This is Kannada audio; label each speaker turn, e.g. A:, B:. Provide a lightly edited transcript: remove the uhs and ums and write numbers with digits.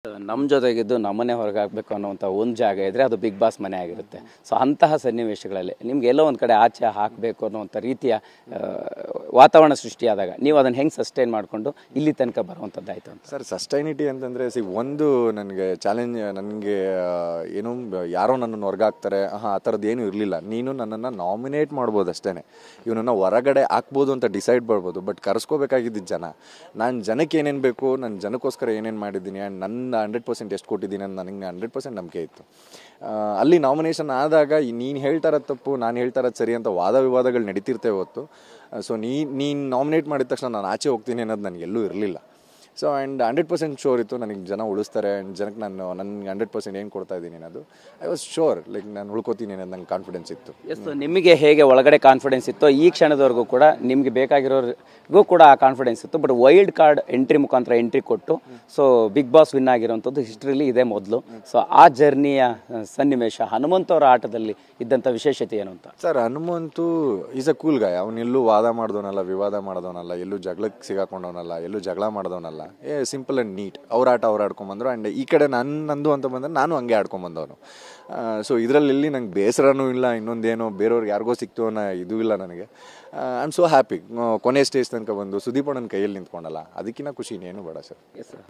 A: ನಮ್ಮ ಜೊತೆಗಿದ್ದು ನಮ್ಮನೆ ಹೊರಗೆ ಹಾಕಬೇಕು ಅನ್ನೋಂಥ ಒಂದು ಜಾಗ ಇದ್ದರೆ ಅದು ಬಿಗ್ ಬಾಸ್ ಮನೆ ಆಗಿರುತ್ತೆ. ಸೊ ಅಂತಹ ಸನ್ನಿವೇಶಗಳಲ್ಲಿ ನಿಮ್ಗೆ ಎಲ್ಲೋ ಒಂದು ಕಡೆ ಆಚೆ ಹಾಕಬೇಕು ಅನ್ನೋವಂಥ ರೀತಿಯ ವಾತಾವರಣ ಸೃಷ್ಟಿಯಾದಾಗ ನೀವು ಅದನ್ನು ಹೆಂಗೆ ಸಸ್ಟೈನ್ ಮಾಡಿಕೊಂಡು ಇಲ್ಲಿ ತನಕ ಬರುವಂಥದ್ದಾಯಿತು ಅಂತ?
B: ಸರ್, ಸಸ್ಟೈನಿಟಿ ಅಂತಂದರೆ ಒಂದು ನನಗೆ ಚಾಲೆಂಜ್, ನನಗೆ ಏನು ಯಾರೋ ನನ್ನನ್ನು ಹೊರಗೆ ಹಾಕ್ತಾರೆ ಆ ಥರದ್ದು ಏನೂ ಇರಲಿಲ್ಲ. ನೀನು ನನ್ನನ್ನು ನಾಮಿನೇಟ್ ಮಾಡ್ಬೋದು ಅಷ್ಟೇ, ಇವನನ್ನು ಹೊರಗಡೆ ಹಾಕ್ಬೋದು ಅಂತ ಡಿಸೈಡ್ ಮಾಡ್ಬೋದು. ಬಟ್ ಕರೆಸ್ಕೋಬೇಕಾಗಿದ್ದು ಜನ. ನಾನು ಜನಕ್ಕೆ ಏನೇನು ಬೇಕು, ನಾನು ಜನಕ್ಕೋಸ್ಕರ ಏನೇನು ಮಾಡಿದ್ದೀನಿ ಆ್ಯಂಡ್ ನನ್ನ 100% ಎಷ್ಟು ಕೊಟ್ಟಿದ್ದೀನಿ ಅಂತ ನನಗೆ 100% ನಂಬಿಕೆ ಇತ್ತು. ಅಲ್ಲಿ ನಾಮಿನೇಷನ್ ಆದಾಗ ನೀನು ಹೇಳ್ತಾ ಇರೋದು ತಪ್ಪು, ನಾನು ಹೇಳ್ತಾ ಇರೋದು ಸರಿ ಅಂತ ವಾದ ವಿವಾದಗಳು ನಡೀತಿರ್ತೇವೆ ಹೊತ್ತು. ಸೊ ನೀನು ನಾಮಿನೇಟ್ ಮಾಡಿದ ತಕ್ಷಣ ನಾನು ಆಚೆ ಹೋಗ್ತೀನಿ ಅನ್ನೋದು ನನಗೆಲ್ಲೂ ಇರಲಿಲ್ಲ. ಸೊ ಆ್ಯಂಡ್ 100% ಶೋರ್ ಇತ್ತು ನನಗೆ ಜನ ಉಳಿಸ್ತಾರೆ ಆ್ಯಂಡ್ ಜನಕ್ಕೆ ನನಗೆ 100% ಏನು ಕೊಡ್ತಾ ಇದ್ದೀನಿ ಅನ್ನೋದು ಐ ವಾಸ್ ಶೋರ್. ಲೈಕ್ ನಾನು ಉಳ್ಕೋತೀನಿ ಅನ್ನೋದು ನಂಗೆ ಕಾನ್ಫಿಡೆನ್ಸ್ ಇತ್ತು.
A: ಎಸ್, ನಿಮಗೆ ಹೇಗೆ ಒಳಗಡೆ ಕಾನ್ಫಿಡೆನ್ಸ್ ಇತ್ತು ಈ ಕ್ಷಣದವರೆಗೂ ಕೂಡ ನಿಮಗೆ ಬೇಕಾಗಿರೋರಿಗೂ ಕೂಡ ಆ ಕಾನ್ಫಿಡೆನ್ಸ್ ಇತ್ತು. ಬಟ್ ವೈಲ್ಡ್ ಕಾರ್ಡ್ ಎಂಟ್ರಿ ಮುಖಾಂತರ ಎಂಟ್ರಿ ಕೊಟ್ಟು ಸೊ ಬಿಗ್ ಬಾಸ್ ವಿನ್ ಆಗಿರೋಂಥದ್ದು ಹಿಸ್ಟ್ರಿಲಿ ಇದೆ ಮೊದಲು. ಸೊ ಆ ಜರ್ನಿಯ ಸನ್ನಿವೇಶ ಹನುಮಂತವರ ಆಟದಲ್ಲಿ ಇದ್ದಂಥ ವಿಶೇಷತೆ ಏನು ಅಂತ?
B: Sir, Hanumanthu is a cool guy. ಅವನೆಲ್ಲೂ ವಾದ ಮಾಡಿದವನಲ್ಲ, ವಿವಾದ ಮಾಡಿದವನಲ್ಲ, ಎಲ್ಲೂ ಜಗಳಕ್ಕೆ ಸಿಗಾಕೊಂಡವನಲ್ಲ, ಎಲ್ಲೂ ಜಗಳ ಮಾಡಿದವನಲ್ಲ. Simple and neat. ಅವ್ರ ಆಟ ಅವ್ರು ಆಡ್ಕೊಂಬಂದರು ಆ್ಯಂಡ್ ಈ ಕಡೆ ನಂದು ಅಂತ ಬಂದರೆ ನಾನು ಹಂಗೆ ಆಡ್ಕೊಂಬಂದವನು. ಸೊ ಇದರಲ್ಲಿ ನಂಗೆ ಬೇಸರನೂ ಇಲ್ಲ, ಇನ್ನೊಂದೇನೋ ಬೇರೆಯವ್ರಿಗೆ ಯಾರಿಗೋ ಸಿಕ್ತು ಅನ್ನೋ ಇದೂ ಇಲ್ಲ ನನಗೆ. I am so happy. ಕೊನೆ ಸ್ಟೇಜ್ ತನಕ ಬಂದು ಸುದೀಪ್ ಅಣ್ಣನ ಕೈಯಲ್ಲಿ ನಿಂತ್ಕೊಂಡಲ್ಲ, ಅದಕ್ಕಿಂತ ಖುಷಿ ಇನ್ನೇನು ಬೇಡ ಸರ್.
A: Yes sir.